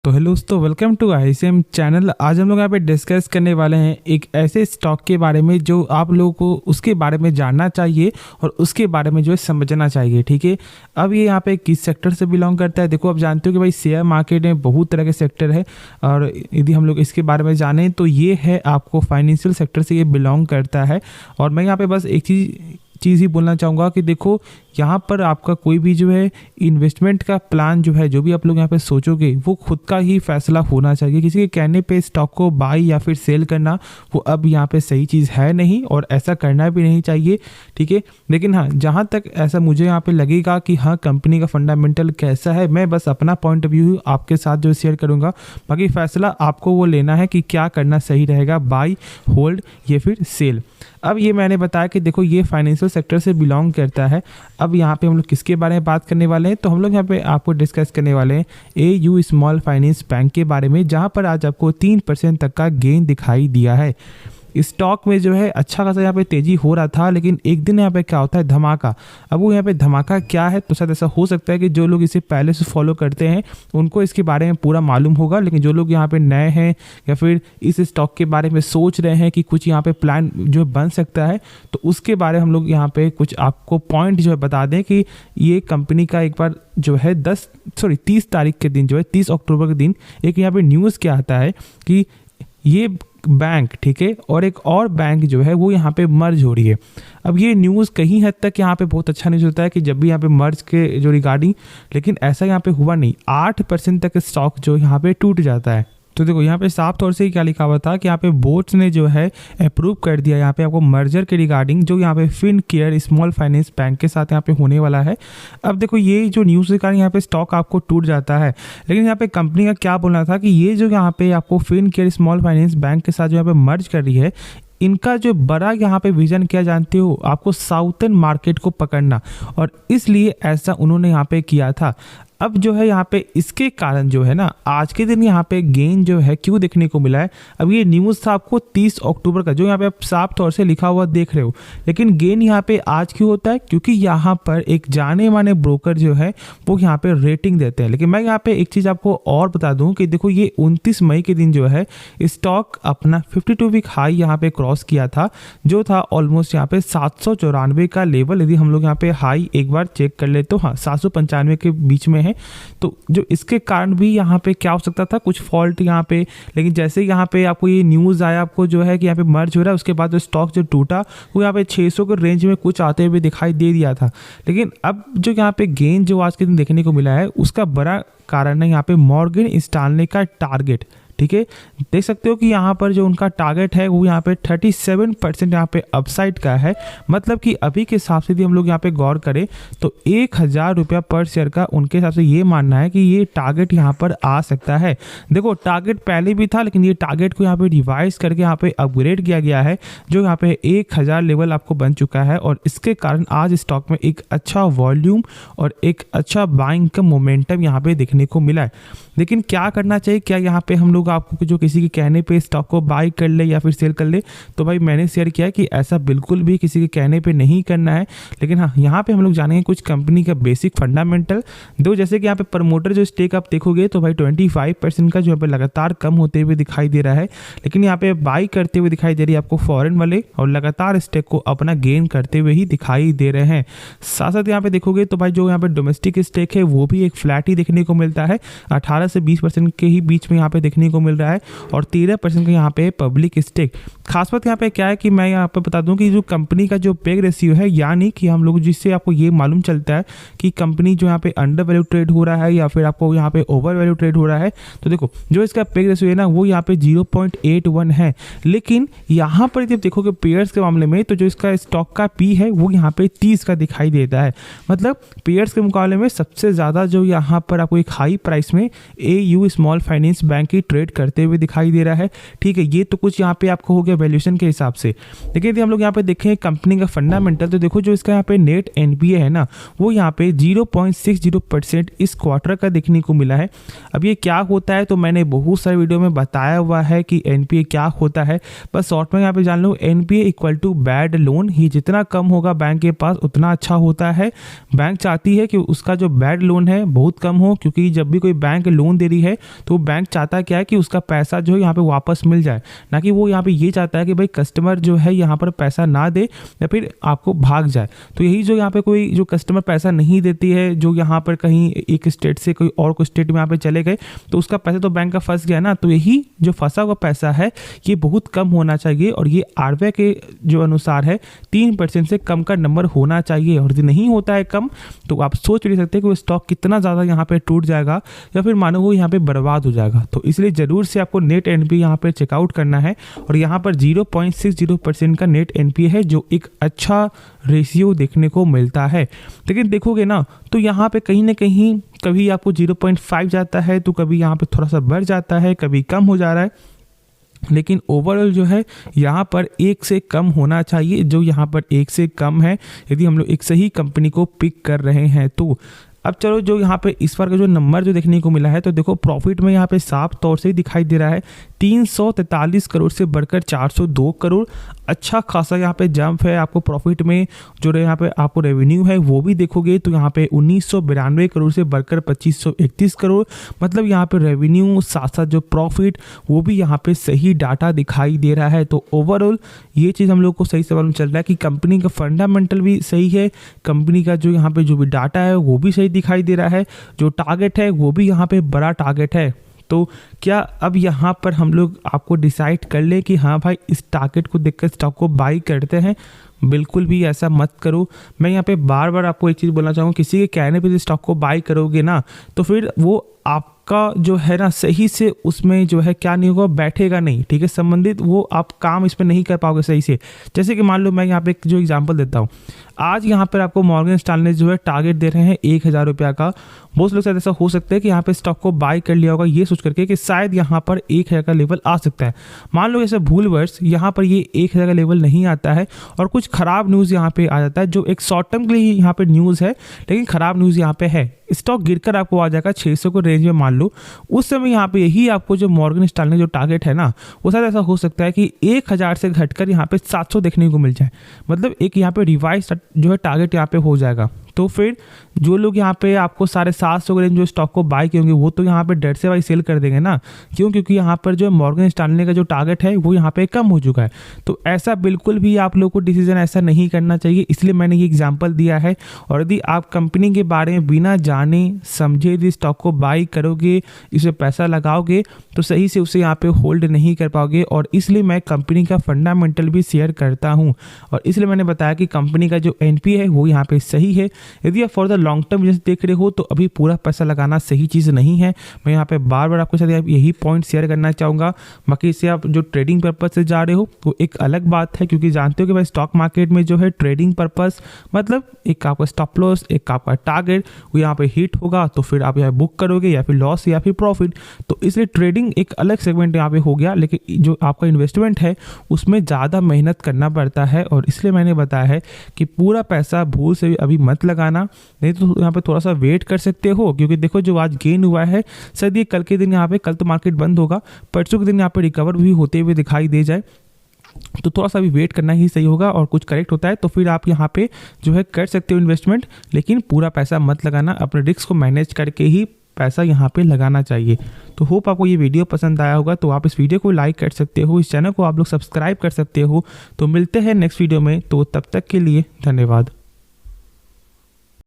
तो हेलो दोस्तों, welcome to ICM channel. आज हम लोग यहाँ पे डिस्कस करने वाले हैं एक ऐसे स्टॉक के बारे में जो आप लोगों को उसके बारे में जानना चाहिए और उसके बारे में जो है समझना चाहिए। ठीक है, अब ये यहाँ पे किस सेक्टर से बिलोंग करता है। देखो, आप जानते हो कि भाई शेयर मार्केट में बहुत तरह के सेक्टर है और यदि हम लोग इसके बारे में जानें तो ये है आपको फाइनेंशियल सेक्टर से ये बिलोंग करता है। और मैं यहाँ पे बस एक चीज़ ही बोलना चाहूँगा कि देखो, यहाँ पर आपका कोई भी जो है इन्वेस्टमेंट का प्लान जो है, जो भी आप लोग यहाँ पे सोचोगे वो खुद का ही फैसला होना चाहिए। किसी के कहने पे स्टॉक को बाई या फिर सेल करना वो अब यहाँ पे सही चीज़ है नहीं और ऐसा करना भी नहीं चाहिए। ठीक है, लेकिन हाँ, जहाँ तक ऐसा मुझे यहाँ पे लगेगा कि हाँ कंपनी का फंडामेंटल कैसा है, मैं बस अपना पॉइंट ऑफ व्यू आपके साथ जो शेयर करूँगा। बाकी फैसला आपको वो लेना है कि क्या करना सही रहेगा, बाई, होल्ड या फिर सेल। अब ये मैंने बताया कि देखो, ये फाइनेंशियल सेक्टर से बिलोंग करता है। अब यहाँ पे हम लोग किसके बारे में बात करने वाले हैं, तो हम लोग यहाँ पे आपको डिस्कस करने वाले हैं AU स्मॉल फाइनेंस बैंक के बारे में, जहाँ पर आज आपको 3% तक का गेन दिखाई दिया है। स्टॉक में जो है अच्छा खासा यहाँ पे तेजी हो रहा था, लेकिन एक दिन यहाँ पे क्या होता है, धमाका। अब वो यहाँ पे धमाका क्या है, तो शायद ऐसा हो सकता है कि जो लोग इसे पहले से फॉलो करते हैं उनको इसके बारे में पूरा मालूम होगा, लेकिन जो लोग यहाँ पे नए हैं या फिर इस स्टॉक के बारे में सोच रहे हैं कि कुछ यहाँ पे प्लान जो बन सकता है, तो उसके बारे में हम लोग यहाँ पे कुछ आपको पॉइंट जो है बता दें कि ये कंपनी का एक बार जो है 30 तारीख के दिन जो है 30 अक्टूबर के दिन एक यहाँ पे न्यूज़ क्या आता है कि ये बैंक, ठीक है, और एक और बैंक जो है वो यहाँ पे मर्ज हो रही है। अब ये न्यूज़ कहीं हद तक यहाँ पे बहुत अच्छा न्यूज़ होता है कि जब भी यहाँ पे मर्ज के जो रिगार्डिंग, लेकिन ऐसा यहाँ पे हुआ नहीं। 8% तक स्टॉक जो यहाँ पे टूट जाता है। तो देखो, यहाँ पे साफ तौर से ही क्या लिखा हुआ था कि यहाँ पे बोर्ड्स ने जो है अप्रूव कर दिया यहाँ पे आपको मर्जर के रिगार्डिंग, जो यहाँ पे फिनकेयर स्मॉल फाइनेंस बैंक के साथ यहाँ पे होने वाला है। अब देखो, ये जो न्यूज़ के कारण यहाँ पे स्टॉक आपको टूट जाता है, लेकिन यहाँ पे कंपनी का क्या बोलना था कि ये जो यहाँ पे आपको फिनकेयर स्मॉल फाइनेंस बैंक के साथ जो यहाँ पे मर्ज कर रही है, इनका जो बड़ा यहाँ पे विजन क्या जानते हो, आपको साउथर्न मार्केट को पकड़ना, और इसलिए ऐसा उन्होंने यहाँ पे किया था। अब जो है यहाँ पे इसके कारण जो है ना, आज के दिन यहाँ पे गेन जो है क्यों देखने को मिला है। अब ये न्यूज़ था आपको 30 अक्टूबर का, जो यहाँ पे आप साफ तौर से लिखा हुआ देख रहे हो, लेकिन गेन यहाँ पे आज क्यों होता है, क्योंकि यहाँ पर एक जाने माने ब्रोकर जो है वो यहाँ पे रेटिंग देते हैं। लेकिन मैं यहाँ पे एक चीज़ आपको और बता दूँ कि देखो, ये 29 मई के दिन जो है स्टॉक अपना 52 वीक हाई यहाँ पे क्रॉस किया था, जो था ऑलमोस्ट यहाँ पे 794 का लेवल। यदि हम लोग यहाँ पे हाई एक बार चेक कर ले तो हाँ 795 के बीच में है। तो जो इसके कारण भी यहाँ पे क्या हो सकता था, कुछ फॉल्ट यहाँ पे, लेकिन जैसे यहाँ पे आपको ये न्यूज़ आया आपको जो है कि यहाँ पे मर्ज हो रहा है, उसके बाद जो स्टॉक जो टूटा वो यहाँ पे 600 के रेंज में कुछ आते हुए दिखाई दे दिया था। लेकिन अब जो यहाँ पे गेन जो आज के दिन देखने को मिला है, उसका बड़ा कारण है यहाँ पे मॉर्गन स्टैनली का टारगेट। ठीक है, देख सकते हो कि यहाँ पर जो उनका टारगेट है वो यहाँ पे 37% यहाँ पे अपसाइड का है। मतलब कि अभी के हिसाब से यदि हम लोग यहाँ पे गौर करें तो 1000 रुपया पर शेयर का उनके हिसाब से ये मानना है कि ये टारगेट यहाँ पर आ सकता है। देखो, टारगेट पहले भी था, लेकिन ये टारगेट को यहाँ पे रिवाइज करके यहाँ पे अपग्रेड किया गया है, जो यहाँ पे 1000 लेवल आपको बन चुका है। और इसके कारण आज स्टॉक में एक अच्छा वॉल्यूम और एक अच्छा बाइंग का मोमेंटम यहाँ पे देखने को मिला है। लेकिन क्या करना चाहिए, क्या यहाँ पे हम लोग आपको जो किसी के कहने पे स्टॉक को बाई कर ले या फिर सेल कर ले, तो भाई मैंने शेयर किया कि ऐसा बिल्कुल भी किसी के कहने पे नहीं करना है। लेकिन हाँ, यहाँ पे हम लोग जानेंगे कुछ कंपनी का बेसिक फंडामेंटल। दो, जैसे कि यहाँ पे प्रमोटर जो स्टेक आप देखोगे तो भाई 25% का जो यहाँ पे लगातार कम होते हुए दिखाई दे रहा है, लेकिन यहाँ पे बाई करते हुए दिखाई दे रही है आपको फॉरेन वाले, और लगातार स्टेक को अपना गेन करते हुए ही दिखाई दे रहे हैं। साथ साथ यहाँ पे देखोगे तो भाई जो यहाँ पे डोमेस्टिक स्टेक है वो भी एक फ्लैट ही देखने को मिलता है, 18 से 20% के ही बीच में यहाँ पे देखने को मिल रहा है, और 13% का यहाँ पे पब्लिक स्टेक। खास बात यहाँ पे क्या है कि मैं यहाँ पे बता दूं कि जो कंपनी का जो पेग रेशियो है, यानी कि हम लोग जिससे आपको ये मालूम चलता है कि कंपनी जो यहाँ पे अंडर वैल्यू ट्रेड हो रहा है या फिर आपको यहाँ पे ओवर वैल्यू ट्रेड हो रहा है, तो देखो जो इसका पेग रेशियो है ना वो यहाँ पे 0.81 है। लेकिन यहाँ पर जब देखोगे पेयर्स के मामले में, तो जो इसका स्टॉक का पी है वो यहाँ पे 30 का दिखाई देता है। मतलब पेयर्स के मुकाबले में सबसे ज़्यादा जो यहाँ पर आपको एक हाई प्राइस में AU स्मॉल फाइनेंस बैंक की ट्रेड ट्रेड करते हुए दिखाई दे रहा है। ठीक है, ये तो कुछ यहाँ पे आपको हो गया वैल्यूएशन के हिसाब से। लेकिन यदि हम लोग यहाँ पे देखें कंपनी का फंडामेंटल, तो देखो जो इसका यहाँ पे नेट एनपीए है ना, वो यहाँ पे 0.60% इस क्वार्टर का देखने को मिला है। अब ये क्या होता है, तो मैंने बहुत सारे वीडियो में बताया हुआ है कि एनपीए क्या होता है, बस शॉर्ट में यहाँ पे जान लो। NPA equal to bad loan, ये जितना कम होगा बैंक के पास उतना अच्छा होता है। बैंक चाहती है कि उसका जो बैड लोन है बहुत कम हो, क्योंकि जब भी कोई बैंक लोन दे रही है तो बैंक चाहता क्या है कि उसका पैसा जो है यहाँ पे वापस मिल जाए, ना कि वो यहाँ पे ये चाहता है कि भाई कस्टमर जो है यहाँ पर पैसा ना दे या फिर आपको भाग जाए। तो यही जो यहाँ पे कोई जो कस्टमर पैसा नहीं देती है, जो यहाँ पर कहीं एक स्टेट से कोई और कोई स्टेट में यहाँ पे चले गए, तो उसका पैसा तो बैंक का फंस गया ना। तो यही जो फंसा हुआ पैसा है ये बहुत कम होना चाहिए, और ये आरबीआई के जो अनुसार है 3% से कम का नंबर होना चाहिए। और यदि नहीं होता है कम, तो आप सोच नहीं सकते कि वो स्टॉक कितना ज़्यादा यहाँ पे टूट जाएगा या फिर मानो वो यहाँ पे बर्बाद हो जाएगा। तो इसलिए ज़रूर से आपको नेट एनपीए यहाँ पे चेकआउट करना है, और यहाँ पर 0.60% का नेट एनपीए है, जो एक अच्छा रेशियो देखने को मिलता है। लेकिन देखोगे ना, तो यहाँ पे कहीं ना कहीं कभी आपको 0.5 जाता है, तो कभी यहाँ पे थोड़ा सा बढ़ जाता है, कभी कम हो जा रहा है, लेकिन ओवरऑल जो है यहाँ पर 1 से कम होना चाहिए। जो यहाँ पर 1 से कम है, यदि हम लोग एक सही कंपनी को पिक कर रहे हैं तो। अब चलो जो यहाँ पे इस बार का जो नंबर जो देखने को मिला है, तो देखो प्रॉफिट में यहाँ पे साफ तौर से ही दिखाई दे रहा है 343 करोड़ से बढ़कर 402 करोड़। अच्छा खासा यहाँ पे जंप है आपको प्रॉफिट में। जो यहाँ पे आपको रेवेन्यू है वो भी देखोगे तो यहाँ पे 1992 करोड़ से बढ़कर 2531 करोड़। मतलब यहाँ पे रेवेन्यू साथ साथ जो प्रॉफिट वो भी यहाँ पे सही डाटा दिखाई दे रहा है। तो ओवरऑल ये चीज़ हम लोग को सही सवाल में चल रहा है कि कंपनी का फंडामेंटल भी सही है, कंपनी का जो यहाँ पे जो भी डाटा है वो भी सही दिखाई दे रहा है, जो टारगेट है वो भी यहाँ पे बड़ा टारगेट है। तो क्या अब यहाँ पर हम लोग आपको डिसाइड कर ले कि हाँ भाई इस टारगेट को देखकर स्टॉक को बाई करते हैं? बिल्कुल भी ऐसा मत करो। मैं यहाँ पे बार बार आपको एक चीज़ बोलना चाहूँगा, किसी के कहने पे स्टॉक को बाई करोगे ना, तो फिर वो आपका जो है ना सही से उसमें जो है क्या नहीं होगा, बैठेगा नहीं। ठीक है, संबंधित वो आप काम इस पर नहीं कर पाओगे सही से। जैसे कि मान लो मैं यहाँ पे जो एग्जांपल देता हूँ, आज यहाँ पर आपको मॉर्गन स्टैनली जो है टारगेट दे रहे हैं 1000 रुपया का। बहुत लोग शायद ऐसा हो सकता है कि यहाँ पे स्टॉक को बाई कर लिया होगा ये सोच करके कि शायद यहाँ पर 1000 का लेवल आ सकता है। मान लो ऐसे भूलवश यहाँ पर ये 1000 का लेवल नहीं आता है और कुछ खराब न्यूज़ यहाँ पे आ जाता है, जो एक शॉर्ट टर्म के लिए यहाँ पे न्यूज़ है, लेकिन खराब न्यूज़ यहाँ पे है। स्टॉक गिरकर आपको आ जाएगा 600 को रेंज में मान लो, उस समय यहाँ पे यही आपको जो मॉर्गन स्टैनली जो टारगेट है ना, वो शायद ऐसा हो सकता है कि 1000 से घटकर यहाँ पे 700 देखने को मिल जाए। मतलब एक यहाँ पे रिवाइज जो है टारगेट यहाँ पे हो जाएगा। तो फिर जो लोग यहाँ पे आपको 750 के रेंज जो स्टॉक को बाई किए होंगे वो तो यहाँ पे डर से भाई सेल कर देंगे ना। क्यों? क्योंकि यहाँ पर जो मॉर्गन स्टैनली का जो टारगेट है वो यहाँ पे कम हो चुका है। तो ऐसा बिल्कुल भी आप लोग को डिसीजन ऐसा नहीं करना चाहिए, इसलिए मैंने ये एग्जांपल दिया है। और यदि आप कंपनी के बारे में बिना जाने समझे यदि स्टॉक को बाई करोगे, इसे पैसा लगाओगे, तो सही से उसे यहाँ पे होल्ड नहीं कर पाओगे। और इसलिए मैं कंपनी का फंडामेंटल भी शेयर करता हूँ, और इसलिए मैंने बताया कि कंपनी का जो एनपीए है वो यहाँ पे सही है। यदि आप for the long term business देख रहे हो तो अभी पूरा पैसा लगाना सही चीज़ नहीं है। मैं यहाँ पे बार बार आपके साथ यही पॉइंट शेयर करना चाहूँगा। बाकी इससे आप जो ट्रेडिंग पर्पज से जा रहे हो वो एक अलग बात है, क्योंकि जानते हो कि भाई स्टॉक मार्केट में जो है ट्रेडिंग पर्पज मतलब एक आपका स्टॉप लॉस, एक आपका टारगेट, वो यहाँ पे हिट होगा तो फिर आप यहाँ बुक करोगे या फिर लॉस या फिर प्रॉफिट। तो इसलिए ट्रेडिंग एक अलग सेगमेंट यहाँ पे हो गया, लेकिन जो आपका इन्वेस्टमेंट है उसमें ज़्यादा मेहनत करना पड़ता है। और इसलिए मैंने बताया है कि पूरा पैसा भूल से अभी मत लगाना, नहीं तो यहाँ पे थोड़ा सा वेट कर सकते हो। क्योंकि देखो जो आज गेन हुआ है शायद ये कल के दिन यहाँ पे, कल तो मार्केट बंद होगा, परसों के दिन यहाँ पे रिकवर भी होते हुए दिखाई दे जाए, तो थोड़ा सा भी वेट करना ही सही होगा। और कुछ करेक्ट होता है तो फिर आप यहाँ पे जो है कर सकते हो इन्वेस्टमेंट, लेकिन पूरा पैसा मत लगाना, अपने रिस्क को मैनेज करके ही पैसा यहाँ पे लगाना चाहिए। तो होप आपको ये वीडियो पसंद आया होगा, तो आप इस वीडियो को लाइक कर सकते हो, इस चैनल को आप लोग सब्सक्राइब कर सकते हो। तो मिलते हैं नेक्स्ट वीडियो में, तो तब तक के लिए धन्यवाद।